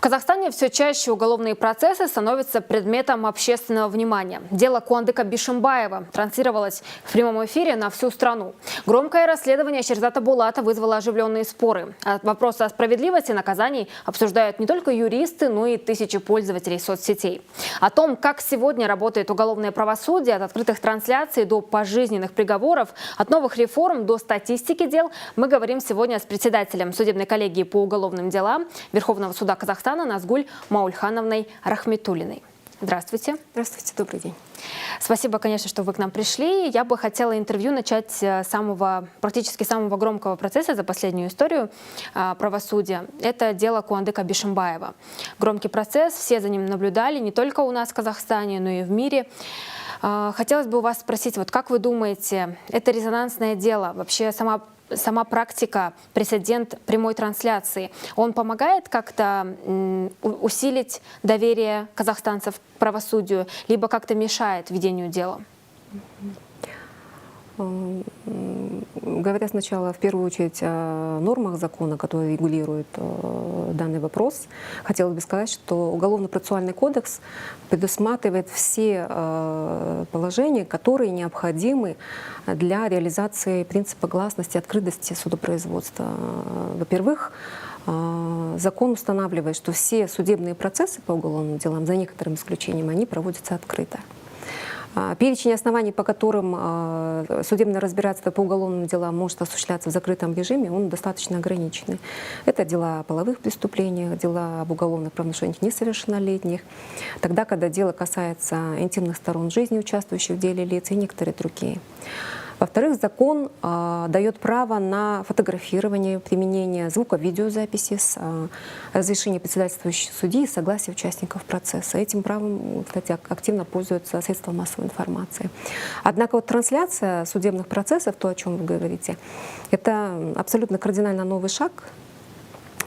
Казахстане все чаще уголовные процессы становятся предметом общественного внимания. Дело Куандыка Бишимбаева транслировалось в прямом эфире на всю страну. Громкое расследование Шерзата Булата вызвало оживленные споры. Вопросы о справедливости наказаний обсуждают не только юристы, но и тысячи пользователей соцсетей. О том, как сегодня работает уголовное правосудие, от открытых трансляций до пожизненных приговоров, от новых реформ до статистики дел, мы говорим сегодня с председателем судебной коллегии по уголовным делам Верховного суда Казахстана Назгуль Маульхановной Рахметуллиной. Здравствуйте. Здравствуйте, добрый день. Спасибо, конечно, что вы к нам пришли. Я бы хотела интервью начать с практически самого громкого процесса за последнюю историю правосудия. Это дело Куандыка Бишимбаева. Громкий процесс, все за ним наблюдали, не только у нас в Казахстане, но и в мире. Хотелось бы у вас спросить, вот как вы думаете, это резонансное дело, вообще сама практика, прецедент прямой трансляции, он помогает как-то усилить доверие казахстанцев к правосудию, либо как-то мешает ведению дела? Говоря сначала в первую очередь о нормах закона, которые регулируют данный вопрос, хотелось бы сказать, что Уголовно-процессуальный кодекс предусматривает все положения, которые необходимы для реализации принципа гласности и открытости судопроизводства. Во-первых, закон устанавливает, что все судебные процессы по уголовным делам, за некоторым исключением, они проводятся открыто. Перечень оснований, по которым судебное разбирательство по уголовным делам может осуществляться в закрытом режиме, он достаточно ограниченный. Это дела о половых преступлениях, дела об уголовных правонарушениях несовершеннолетних, тогда, когда дело касается интимных сторон жизни участвующих в деле лиц и некоторые другие. Во-вторых, закон дает право на фотографирование, применение звуко-видеозаписи с разрешения председательствующего судьи и согласия участников процесса. Этим правом, кстати, активно пользуются средства массовой информации. Однако вот трансляция судебных процессов, то, о чем вы говорите, это абсолютно кардинально новый шаг,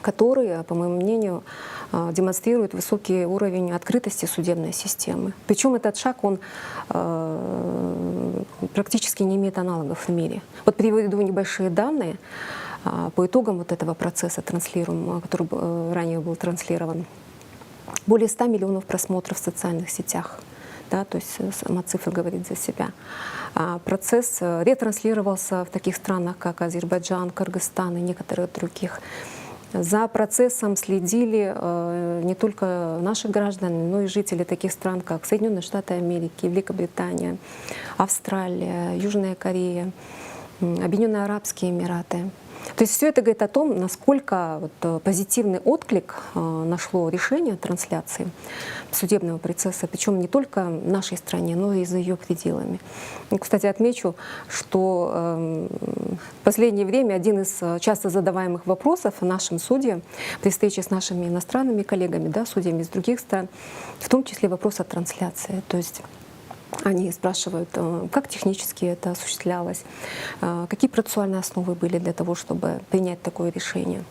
который, по моему мнению, демонстрирует высокий уровень открытости судебной системы. Причем этот шаг, он практически не имеет аналогов в мире. Вот приведу небольшие данные по итогам вот этого процесса, который ранее был транслирован. Более 100 миллионов просмотров в социальных сетях. Да, то есть сама цифра говорит за себя. Процесс ретранслировался в таких странах, как Азербайджан, Кыргызстан и некоторые других. За процессом следили не только наши граждане, но и жители таких стран, как Соединенные Штаты Америки, Великобритания, Австралия, Южная Корея, Объединенные Арабские Эмираты. То есть все это говорит о том, насколько позитивный отклик нашло решение трансляции судебного процесса, причем не только в нашей стране, но и за ее пределами. Кстати, отмечу, что в последнее время один из часто задаваемых вопросов нашим судьям при встрече с нашими иностранными коллегами, да, судьями из других стран, в том числе вопрос о трансляции. То есть они спрашивают, как технически это осуществлялось, какие процессуальные основы были для того, чтобы принять такое решение.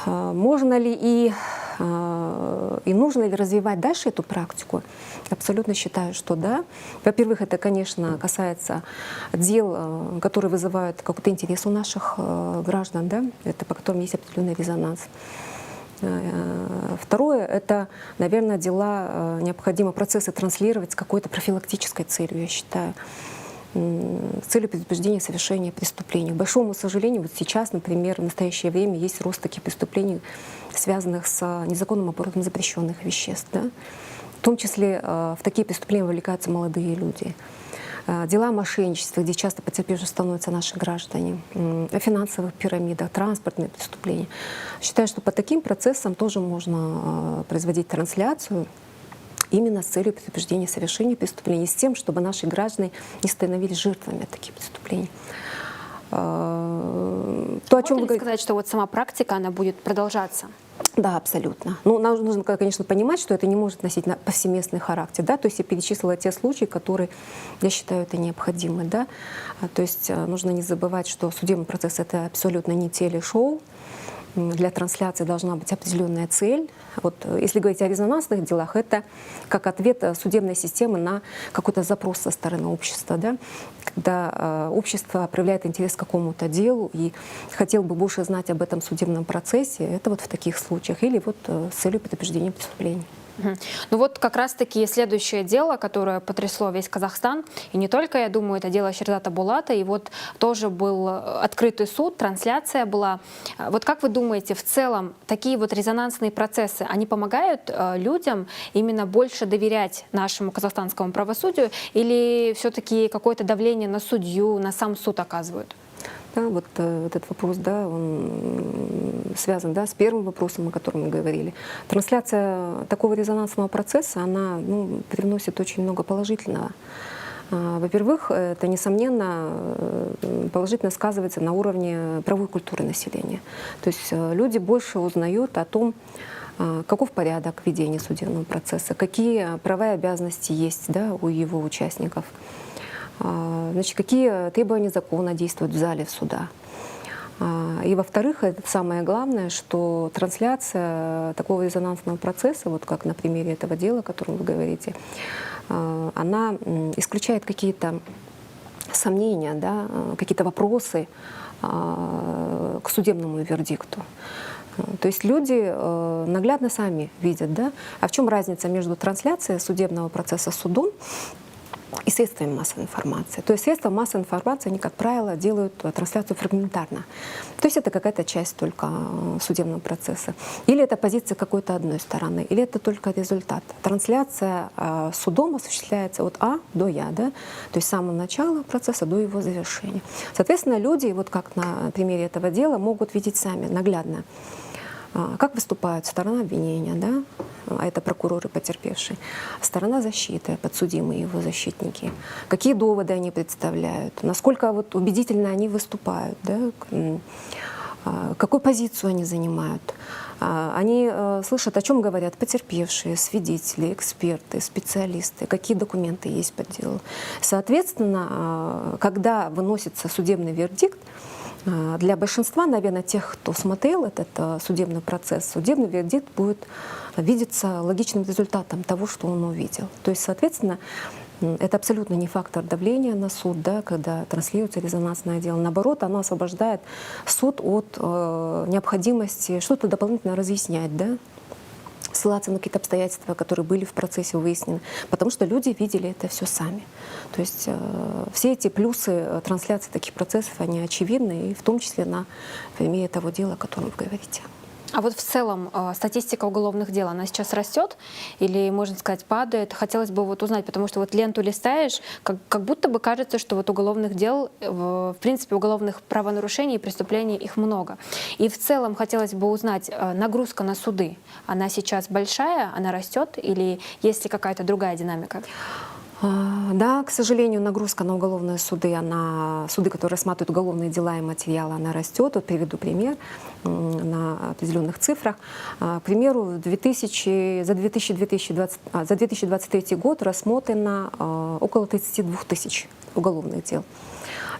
Можно ли и нужно ли развивать дальше эту практику? Абсолютно считаю, что да. Во-первых, это, конечно, касается дел, которые вызывают какой-то интерес у наших граждан, да? Это по которым есть определенный резонанс. Второе, это, наверное, дела необходимо процессы транслировать с какой-то профилактической целью, я считаю, с целью предупреждения совершения преступлений. К большому сожалению, вот сейчас, например, в настоящее время есть рост таких преступлений, связанных с незаконным оборотом запрещенных веществ. Да? В том числе в такие преступления вовлекаются молодые люди. Дела о мошенничестве, где часто потерпевшими становятся наши граждане, о финансовых пирамидах, транспортные преступления. Считаю, что по таким процессам тоже можно производить трансляцию именно с целью предупреждения совершения преступлений, с тем, чтобы наши граждане не становились жертвами таких преступлений. То, о чем вы говорите, сказать, что вот сама практика, она будет продолжаться? Да, абсолютно. Но нам нужно, конечно, понимать, что это не может носить повсеместный характер. Да? То есть я перечислила те случаи, которые, я считаю, это необходимы. Да? То есть нужно не забывать, что судебный процесс — это абсолютно не телешоу. для трансляции должна быть определенная цель. Вот, если говорить о резонансных делах, это как ответ судебной системы на какой-то запрос со стороны общества. Да? Когда общество проявляет интерес к какому-то делу и хотел бы больше знать об этом судебном процессе, это вот в таких случаях. Или вот с целью предупреждения преступлений. Ну вот как раз-таки следующее дело, которое потрясло весь Казахстан, и не только, я думаю, это дело Шерзата Булата, и вот тоже был открытый суд, трансляция была. Вот как вы думаете, в целом такие вот резонансные процессы, они помогают людям именно больше доверять нашему казахстанскому правосудию, или все-таки какое-то давление на судью, на сам суд оказывают? Да, вот этот вопрос, да, он связан, да, с первым вопросом, о котором мы говорили. Трансляция такого резонансного процесса, она, привносит очень много положительного. Во-первых, это, несомненно, положительно сказывается на уровне правовой культуры населения. То есть люди больше узнают о том, каков порядок ведения судебного процесса, какие права и обязанности есть, да, у его участников. Значит, какие требования закона действуют в зале суда. И во-вторых, это самое главное, что трансляция такого резонансного процесса, вот как на примере этого дела, о котором вы говорите, она исключает какие-то сомнения, да, какие-то вопросы к судебному вердикту. То есть люди наглядно сами видят, да, а в чем разница между трансляцией судебного процесса судом и средствами массовой информации. То есть средства массовой информации, они, как правило, делают трансляцию фрагментарно. То есть это какая-то часть только судебного процесса. Или это позиция какой-то одной стороны, или это только результат. Трансляция судом осуществляется от А до Я, да? То есть с самого начала процесса до его завершения. Соответственно, люди, вот как на примере этого дела, могут видеть сами наглядно, как выступает сторона обвинения, да? А это прокуроры потерпевшие, сторона защиты, подсудимые его защитники, какие доводы они представляют, насколько вот убедительно они выступают, да? Какую позицию они занимают. Они слышат, о чем говорят потерпевшие, свидетели, эксперты, специалисты, какие документы есть по делу. Соответственно, когда выносится судебный вердикт, для большинства, наверное, тех, кто смотрел этот судебный процесс, судебный вердикт будет видеться логичным результатом того, что он увидел. То есть, соответственно, это абсолютно не фактор давления на суд, да, когда транслируется резонансное дело. Наоборот, оно освобождает суд от необходимости что-то дополнительно разъяснять, да, ссылаться на какие-то обстоятельства, которые были в процессе выяснены, потому что люди видели это все сами. То есть все эти плюсы трансляции таких процессов, они очевидны, и в том числе на примере того дела, о котором вы говорите. А вот в целом статистика уголовных дел, она сейчас растет или, можно сказать, падает? Хотелось бы вот узнать, потому что вот ленту листаешь, как будто бы кажется, что вот уголовных дел, в принципе, уголовных правонарушений и преступлений их много. И в целом хотелось бы узнать, нагрузка на суды, она сейчас большая, она растет или есть ли какая-то другая динамика? Да, к сожалению, нагрузка на уголовные суды, суды, которые рассматривают уголовные дела и материалы, она растет. Вот приведу пример на определенных цифрах. К примеру, за 2023 год рассмотрено около 32 тысяч уголовных дел.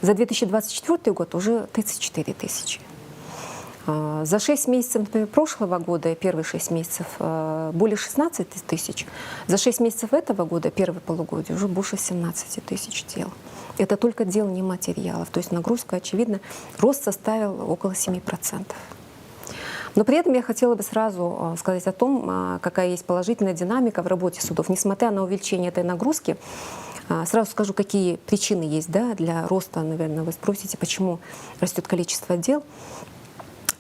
За 2024 год уже 34 тысячи. За 6 месяцев, например, прошлого года, первые 6 месяцев, более 16 тысяч. За 6 месяцев этого года, первое полугодие, уже больше 17 тысяч дел. Это только дел, не материалов. То есть нагрузка, очевидно, рост составил около 7%. Но при этом я хотела бы сразу сказать о том, какая есть положительная динамика в работе судов. Несмотря на увеличение этой нагрузки, сразу скажу, какие причины есть, да, для роста, наверное, вы спросите, почему растет количество дел.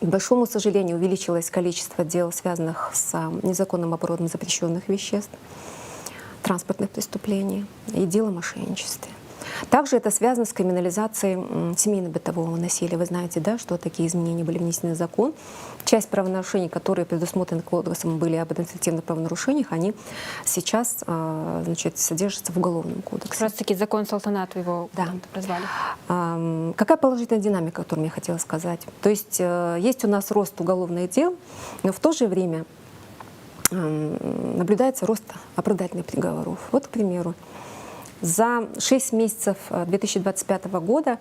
К большому сожалению, увеличилось количество дел, связанных с незаконным оборотом запрещенных веществ, транспортных преступлений и дел о мошенничестве. Также это связано с криминализацией семейно-бытового насилия. Вы знаете, да, что такие изменения были внесены в закон. Часть правонарушений, которые предусмотрены кодексом, были об административных правонарушениях, они сейчас содержатся в Уголовном кодексе. Как раз таки закон Салтанат его назвали. Какая положительная динамика, о которой я хотела сказать? То есть есть у нас рост уголовных дел, но в то же время наблюдается рост оправдательных приговоров. Вот, к примеру, За 6 месяцев 2025 года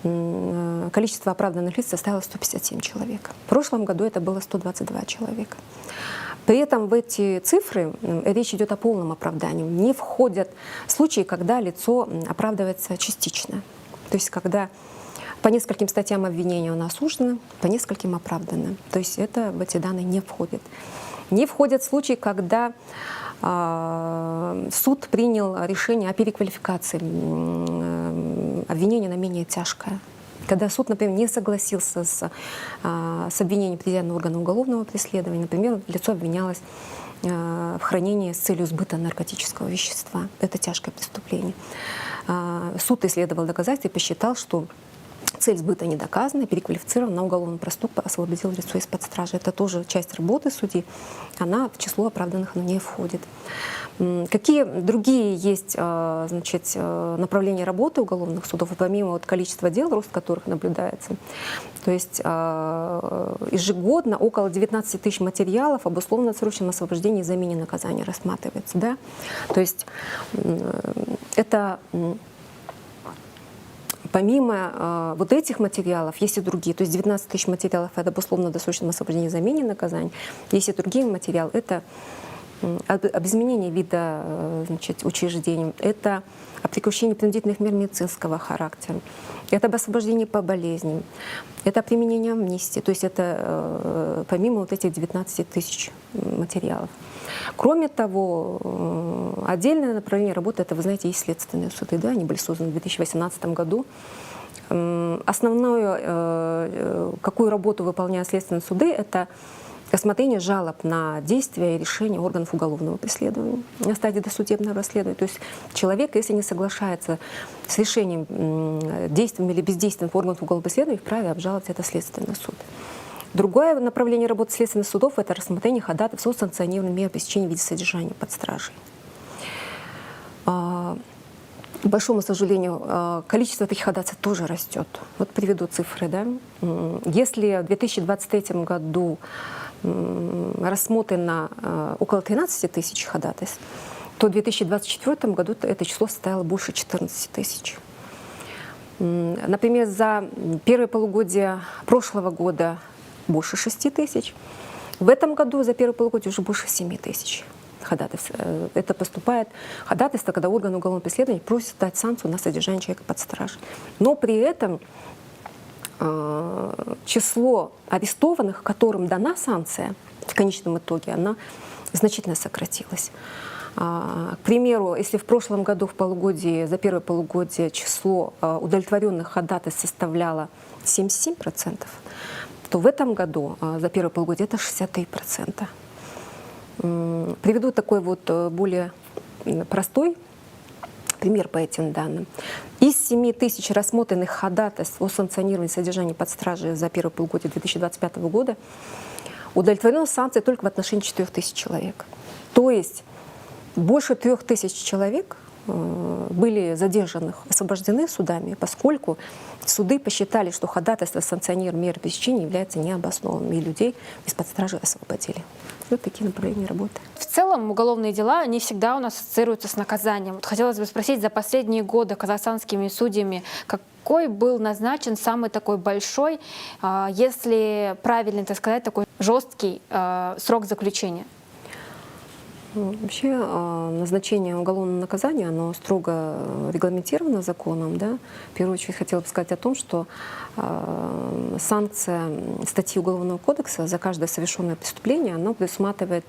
количество оправданных лиц составило 157 человек. В прошлом году это было 122 человека. При этом в эти цифры речь идет о полном оправдании. Не входят случаи, когда лицо оправдывается частично. То есть когда по нескольким статьям обвинения он осужден, по нескольким оправданы. То есть это в эти данные не входит. Не входят случаи, когда суд принял решение о переквалификации обвинения на менее тяжкое. Когда суд, например, не согласился с обвинением президентного органа уголовного преследования, например, лицо обвинялось в хранении с целью сбыта наркотического вещества. Это тяжкое преступление. Суд исследовал доказательства и посчитал, что цель сбыта не доказана, переквалифицирован на уголовный проступок, освободил лицо из-под стражи. Это тоже часть работы судьи, она в число оправданных не входит. Какие другие есть, значит, направления работы уголовных судов, помимо количества дел, рост которых наблюдается? То есть ежегодно около 19 тысяч материалов об условно-отсроченном освобождении и замене наказания рассматривается. Да? То есть это... Помимо вот этих материалов, есть и другие. То есть 19 тысяч материалов — это об условно-досрочном освобождении и замене наказания. Есть и другие материалы. Это об изменении вида, значит, учреждений. Это о прекращении принудительных мер медицинского характера. Это об освобождении по болезням. Это о применении амнистии. То есть это помимо вот этих 19 тысяч материалов. Кроме того, отдельное направление работы — это, вы знаете, есть следственные суды. Да? Они были созданы в 2018 году. Основную, какую работу выполняют следственные суды, это рассмотрение жалоб на действия и решения органов уголовного преследования на стадии досудебного расследования. То есть человек, если не соглашается с решением, действием или бездействием органов уголовного преследования, вправе обжаловать это следственный суд. Другое направление работы следственных судов — это рассмотрение ходатайств о санкционированной мере пресечения в виде содержания под стражей. К большому сожалению, количество таких ходатайств тоже растет. Вот приведу цифры. Да? Если в 2023 году рассмотрено около 13 тысяч ходатайств, то в 2024 году это число составило больше 14 тысяч. Например, за первое полугодие прошлого года больше 6 тысяч. В этом году за первое полугодие уже больше 7 тысяч ходатайств. Это поступает ходатайство, когда орган уголовного преследования просит дать санкцию на содержание человека под стражей. Но при этом число арестованных, которым дана санкция, в конечном итоге, она значительно сократилось. К примеру, если в прошлом году в полугодии, за первое полугодие число удовлетворенных ходатайств составляло 77%, то в этом году за первое полугодие это 63%. Приведу такой вот более простой пример по этим данным. Из 7 тысяч рассмотренных ходатайств о санкционировании содержания под стражей за первое полугодие 2025 года удовлетворена санкция только в отношении 4 тысяч человек. То есть больше 3 тысяч человек были задержанных, освобождены судами, поскольку суды посчитали, что ходатайство о санкционировании меры пресечения является необоснованным, и людей из-под стражи освободили. Вот такие направления работы. В целом уголовные дела не всегда у нас ассоциируются с наказанием. Вот хотелось бы спросить, за последние годы казахстанскими судьями какой был назначен самый такой большой, если правильно это сказать, такой жесткий срок заключения? Вообще назначение уголовного наказания, оно строго регламентировано законом. Да? В первую очередь хотела бы сказать о том, что санкция статьи Уголовного кодекса за каждое совершенное преступление, оно предусматривает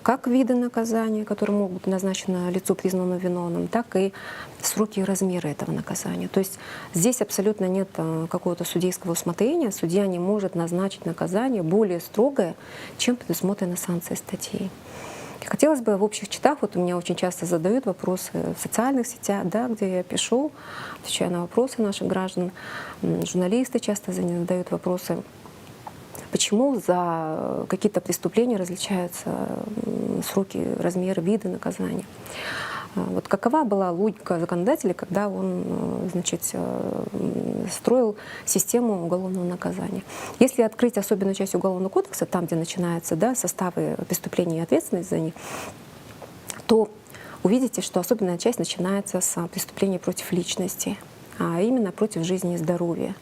как виды наказания, которые могут быть назначены лицу, признанному виновным, так и сроки и размеры этого наказания. То есть здесь абсолютно нет какого-то судейского усмотрения. Судья не может назначить наказание более строгое, чем предусмотрено санкцией статьи. Хотелось бы в общих чатах, вот у меня очень часто задают вопросы в социальных сетях, да, где я пишу, отвечаю на вопросы наших граждан, журналисты часто задают вопросы, почему за какие-то преступления различаются сроки, размеры, виды наказания. Вот какова была логика законодателя, когда он, значит, строил систему уголовного наказания? Если открыть особенную часть Уголовного кодекса, там, где начинаются, да, составы преступлений и ответственность за них, то увидите, что особенная часть начинается с преступлений против личности, а именно против жизни и здоровья.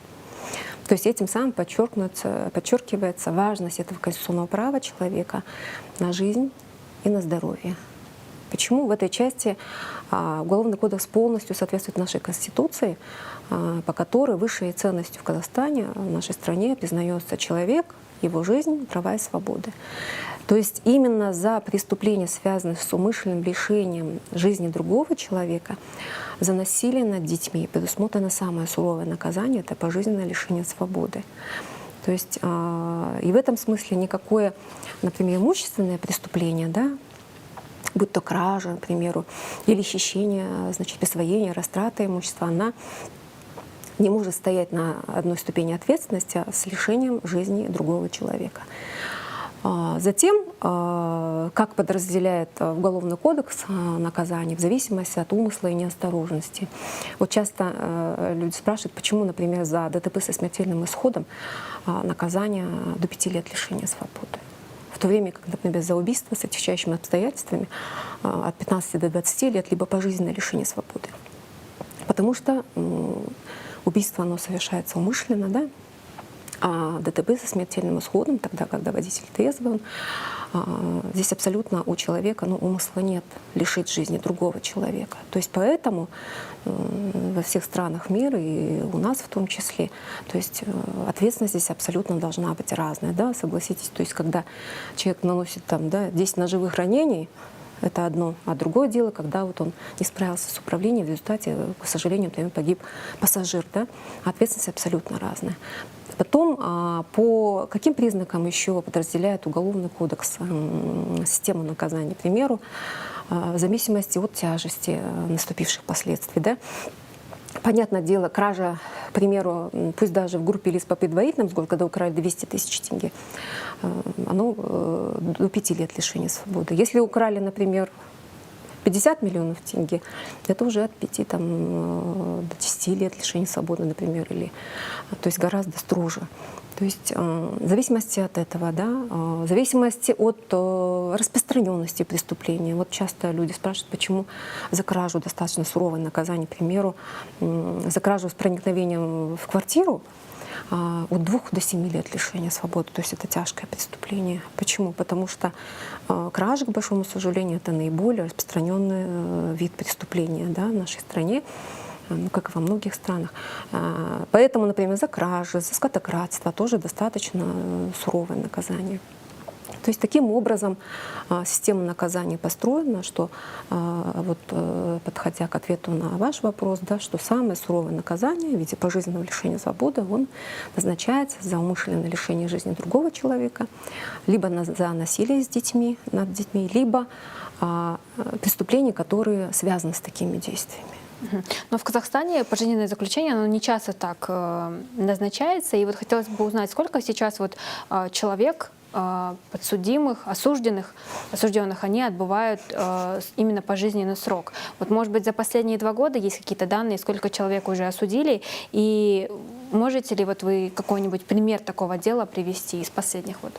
То есть этим самым подчеркивается важность этого конституционного права человека на жизнь и на здоровье. Почему в этой части Уголовный кодекс полностью соответствует нашей Конституции, по которой высшей ценностью в Казахстане, в нашей стране, признается человек, его жизнь, права и свободы. То есть именно за преступления, связанные с умышленным лишением жизни другого человека, за насилие над детьми предусмотрено самое суровое наказание — это пожизненное лишение свободы. То есть и в этом смысле никакое, например, имущественное преступление, да, будь то кража, к примеру, или хищение, значит, присвоение, растрата имущества, она не может стоять на одной ступени ответственности с лишением жизни другого человека. Затем, как подразделяет Уголовный кодекс наказание в зависимости от умысла и неосторожности. Вот часто люди спрашивают, почему, например, за ДТП со смертельным исходом наказание до 5 лет лишения свободы. В то время как, например, за убийство с отягчающими обстоятельствами от 15 до 20 лет либо пожизненное лишение свободы. Потому что убийство, оно совершается умышленно, да? А ДТП со смертельным исходом, тогда, когда водитель трезвый, здесь абсолютно у человека умысла нет лишить жизни другого человека. То есть поэтому во всех странах мира, и у нас в том числе, то есть ответственность здесь абсолютно должна быть разная, да, согласитесь. То есть когда человек наносит там, да, 10 ножевых ранений, это одно. А другое дело, когда вот он не справился с управлением, в результате, к сожалению, например, погиб пассажир. Да? Ответственность абсолютно разная. Потом, по каким признакам еще подразделяет Уголовный кодекс систему наказания? К примеру, в зависимости от тяжести наступивших последствий. Да? Понятное дело, кража, к примеру, пусть даже в группе лиц по предварительному сговору, когда украли 200 тысяч тенге, оно до 5 лет лишения свободы. Если украли, например, 50 миллионов тенге, это уже от 5 до 10 лет лишения свободы, например, или, то есть гораздо строже. То есть в зависимости от этого, да, в зависимости от распространенности преступления. Вот часто люди спрашивают, почему за кражу достаточно суровое наказание, к примеру, за кражу с проникновением в квартиру от 2 до 7 лет лишения свободы. То есть это тяжкое преступление. Почему? Потому что кража, к большому сожалению, это наиболее распространенный вид преступления, да, в нашей стране, как и во многих странах. Поэтому, например, за кражи, за скотокрадство тоже достаточно суровое наказание. То есть таким образом система наказаний построена, что вот, подходя к ответу на ваш вопрос, да, что самое суровое наказание в виде пожизненного лишения свободы, он назначается за умышленное лишение жизни другого человека, либо за насилие с детьми, над детьми, либо преступления, которые связаны с такими действиями. Но в Казахстане пожизненное заключение, оно не часто так назначается. И вот хотелось бы узнать, сколько сейчас вот человек, подсудимых, осужденных, они отбывают именно пожизненный срок. Вот, может быть, за последние 2 года есть какие-то данные, сколько человек уже осудили, и можете ли вот вы какой-нибудь пример такого дела привести из последних вот?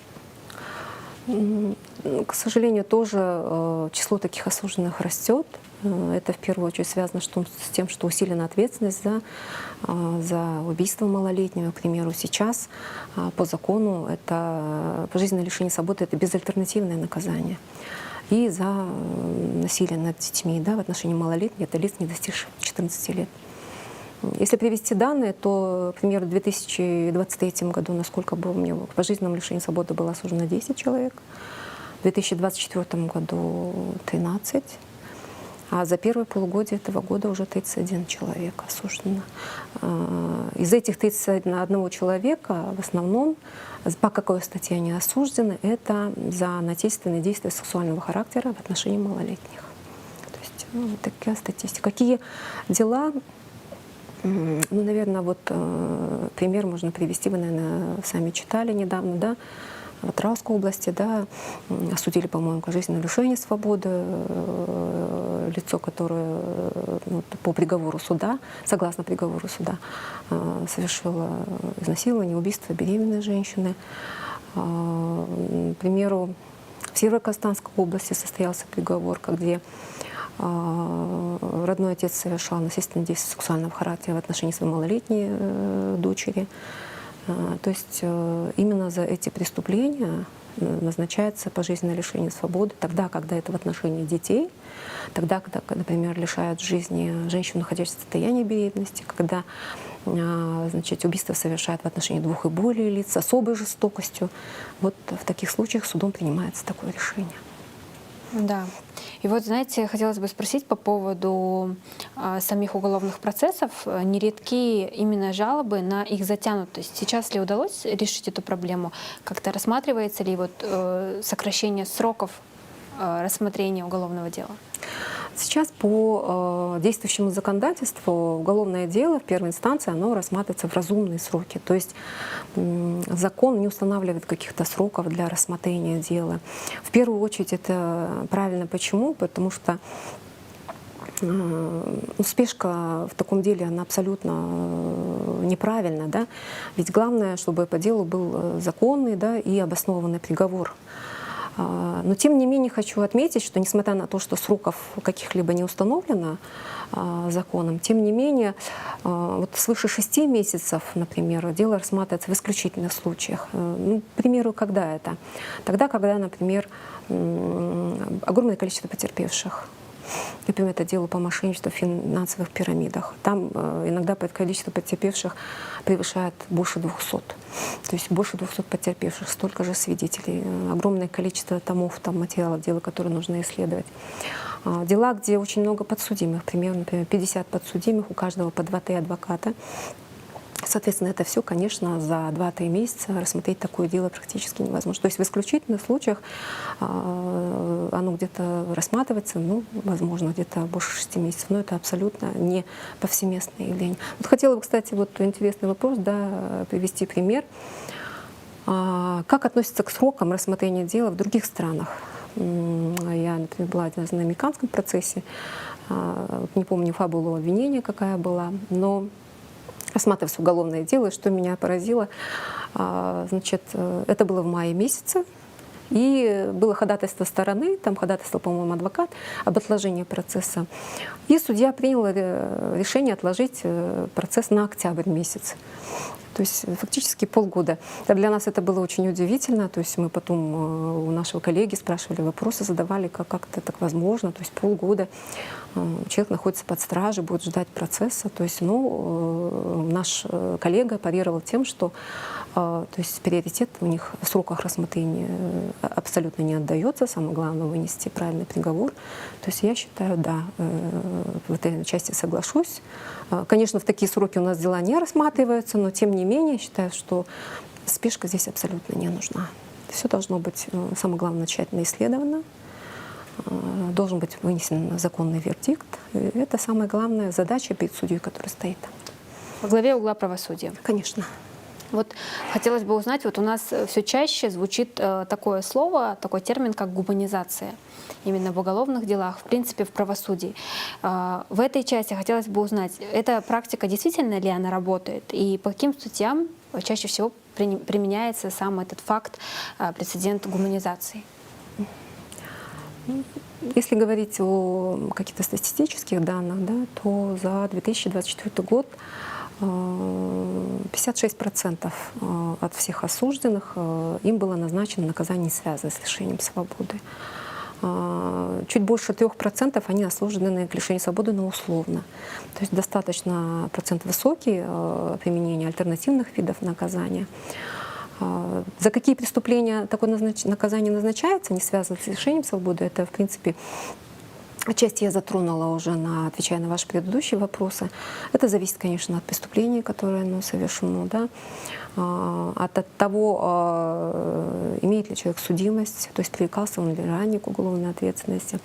К сожалению, тоже число таких осужденных растет. Это в первую очередь связано с тем, что усилена ответственность за убийство малолетнего. К примеру, сейчас по закону это пожизненное лишение свободы — это безальтернативное наказание. И за насилие над детьми, да, в отношении малолетних — это лиц, не достигших 14 лет. Если привести данные, то, к примеру, в 2023 году, насколько было, у меня к пожизненному лишению свободы было осуждено 10 человек, в 2024 году 13, а за первое полугодие этого года уже 31 человек осуждено. Из этих 31 человека в основном, по какой статье они осуждены, это за насильственные действия сексуального характера в отношении малолетних. То есть такая статистика. Какие дела? Наверное, вот пример можно привести, вы, наверное, сами читали недавно, да, в Атырауской области, да, осудили, по-моему, к пожизненному лишению свободы лицо, которое по приговору суда, согласно приговору суда, совершило изнасилование, убийство беременной женщины. К примеру, в Северо-Казахстанской области состоялся приговор, где Родной отец совершал насильственные действия сексуального характера в отношении своей малолетней дочери. То есть именно за эти преступления назначается пожизненное лишение свободы тогда, когда это в отношении детей, тогда, когда, например, лишают жизни женщину, находящуюся в состоянии беременности, когда значит, убийство совершают в отношении 2 и более лиц с особой жестокостью. Вот в таких случаях судом принимается такое решение. Да. И вот, знаете, хотелось бы спросить по поводу самих уголовных процессов. Нередки именно жалобы на их затянутость. Сейчас ли удалось решить эту проблему? Как-то рассматривается ли вот, сокращение сроков рассмотрения уголовного дела? Сейчас по действующему законодательству уголовное дело в первой инстанции оно рассматривается в разумные сроки. То есть закон не устанавливает каких-то сроков для рассмотрения дела. В первую очередь это правильно. Почему? Потому что спешка в таком деле, она абсолютно неправильна. Да? Ведь главное, чтобы по делу был законный, да, и обоснованный приговор. Но тем не менее хочу отметить, что несмотря на то, что сроков каких-либо не установлено законом, тем не менее вот свыше 6 месяцев, например, дело рассматривается в исключительных случаях. Ну, к примеру, когда это? Тогда, когда, например, огромное количество потерпевших. Например, это дело по мошенничеству в финансовых пирамидах. Там иногда количество потерпевших превышает больше 200. То есть больше 200 потерпевших, столько же свидетелей, огромное количество томов, там, материалов дела, которые нужно исследовать. Дела, где очень много подсудимых, примерно, например, 50 подсудимых, у каждого по 2-3 адвоката. Соответственно, это все, конечно, за 2-3 месяца рассмотреть такое дело практически невозможно. То есть в исключительных случаях оно где-то рассматривается, ну, возможно, где-то больше 6 месяцев, но это абсолютно не повсеместное явление. Вот хотела бы, кстати, вот интересный вопрос, да, привести пример. Как относятся к срокам рассмотрения дела в других странах? Я, например, была один раз на американском процессе, не помню фабулу обвинения, какая была, но рассматривалось уголовное дело, и что меня поразило, значит, это было в мае месяце, и было ходатайство стороны, там ходатайство, по-моему, адвокат, об отложении процесса. И судья принял решение отложить процесс на октябрь месяц. То есть фактически полгода. Для нас это было очень удивительно. То есть мы потом у нашего коллеги спрашивали вопросы, задавали, как это так возможно. То есть полгода человек находится под стражей, будет ждать процесса. То есть, ну, наш коллега парировал тем, что то есть приоритет у них в сроках рассмотрения абсолютно не отдается. Самое главное — вынести правильный приговор. То есть я считаю, да, в этой части соглашусь. Конечно, в такие сроки у нас дела не рассматриваются, но тем не менее считаю, что спешка здесь абсолютно не нужна. Все должно быть, самое главное, тщательно исследовано. Должен быть вынесен законный вердикт. И это самая главная задача перед судьей, которая стоит. Во главе угла правосудия. Конечно. Вот хотелось бы узнать, вот у нас все чаще звучит такое слово, такой термин, как гуманизация. Именно в уголовных делах, в принципе, в правосудии. В этой части хотелось бы узнать, эта практика действительно ли она работает? И по каким статьям чаще всего применяется сам этот факт, прецедент гуманизации? Если говорить о каких-то статистических данных, да, то за 2024 год 56% от всех осужденных им было назначено наказание, связанное с лишением свободы. Чуть больше 3% они осуждены к лишению свободы, но условно. То есть достаточно процент высокий применения альтернативных видов наказания. За какие преступления такое наказание назначается, не связано с лишением свободы, это, в принципе, отчасти я затронула уже, отвечая на ваши предыдущие вопросы. Это зависит, конечно, от преступления, которое совершено, да? От того, имеет ли человек судимость, то есть привлекался он ли ранее к уголовной ответственности.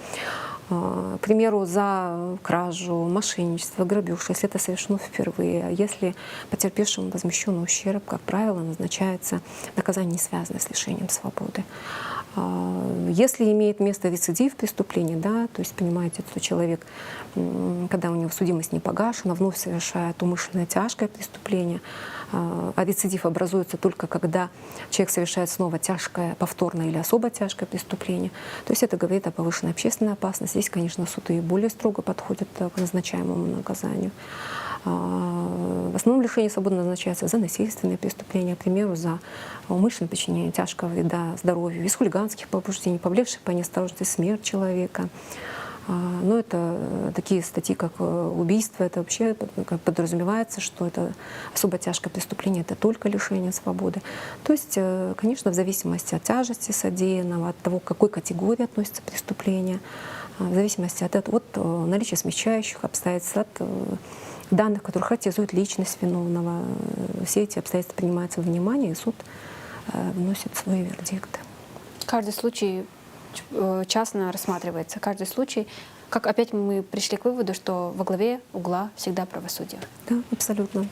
К примеру, за кражу, мошенничество, грабеж, если это совершено впервые, если потерпевшему возмещен ущерб, как правило, назначается наказание, не связанное с лишением свободы. Если имеет место рецидив преступления, да, то есть понимаете, что человек, когда у него судимость не погашена, вновь совершает умышленное тяжкое преступление, а рецидив образуется только когда человек совершает снова тяжкое, повторное или особо тяжкое преступление, то есть это говорит о повышенной общественной опасности. Здесь, конечно, суд и более строго подходит к назначаемому наказанию. В основном лишение свободы назначается за насильственные преступления, к примеру, за умышленное причинение тяжкого вреда здоровью, из хулиганских побуждений, повлекших по неосторожности смерть человека. Но это такие статьи, как убийство, это вообще подразумевается, что это особо тяжкое преступление, это только лишение свободы. То есть, конечно, в зависимости от тяжести содеянного, от того, к какой категории относится преступление, в зависимости от наличия смягчающих обстоятельств, от данных, которые характеризуют личность виновного. Все эти обстоятельства принимаются во внимание, и суд вносит свой вердикт. Каждый случай частно рассматривается. Каждый случай, как опять мы пришли к выводу, что во главе угла всегда правосудие. Да, абсолютно.